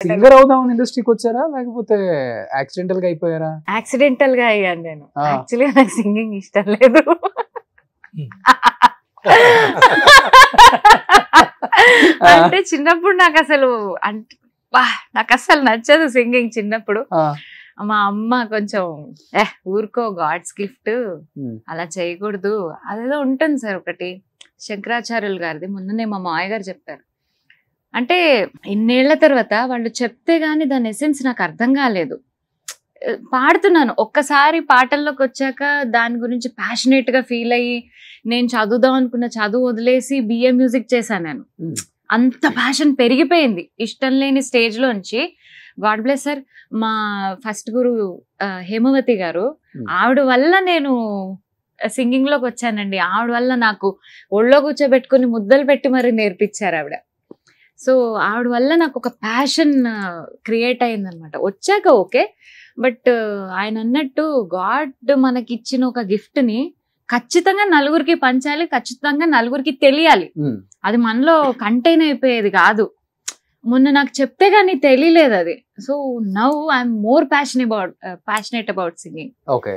Singer అవుదామని ఇండస్ట్రీకి వచ్చారా లేకపోతే యాక్సిడెంటల్ గా అయిపోయారా? యాక్సిడెంటల్ గా అయ్యాను నేను. యాక్చువల్లీ నాకు సింగింగ్ ఇష్టం లేదు. అంటే చిన్నప్పుడు నాకు అసలు నాకు అసలు నచ్చదు సింగింగ్. చిన్నప్పుడు మా అమ్మ కొంచెం ఊరుకో గాడ్స్ గిఫ్ట్ అలా చేయకూడదు అదేదో ఉంటుంది సార్. ఒకటి శంకరాచార్యులు గారిది మొన్ననే మా మామయ్య గారు చెప్పారు. అంటే ఇన్నేళ్ల తర్వాత వాళ్ళు చెప్తే గానీ దాని ఎసెన్స్ నాకు అర్థం కాలేదు. పాడుతున్నాను, ఒక్కసారి పాటల్లోకి వచ్చాక దాని గురించి ప్యాషనేట్ గా ఫీల్ అయ్యి నేను చదువుదాం అనుకున్న చదువు వదిలేసి బిఏ మ్యూజిక్ చేశాను నేను. అంత ప్యాషన్ పెరిగిపోయింది ఇష్టం లేని స్టేజ్ లోంచి. గాడ్ బ్లెస్ సార్, మా ఫస్ట్ గురు హేమవతి గారు, ఆవిడ వల్ల నేను సింగింగ్ లోకి వచ్చానండి. ఆవిడ వల్ల నాకు ఒళ్ళో కూర్చోబెట్టుకుని ముద్దలు పెట్టి మరి నేర్పించారు ఆవిడ. సో ఆవిడ వల్ల నాకు ఒక ప్యాషన్ క్రియేట్ అయింది అనమాట. వచ్చాక ఓకే, బట్ ఆయన అన్నట్టు గాడ్ మనకి ఇచ్చిన ఒక గిఫ్ట్ ని ఖచ్చితంగా నలుగురికి పంచాలి, ఖచ్చితంగా నలుగురికి తెలియాలి. అది మనలో కంటైన్ అయిపోయేది కాదు. మొన్న నాకు చెప్తే గానీ తెలియలేదు అది. So now I'm more passionate about singing. Okay.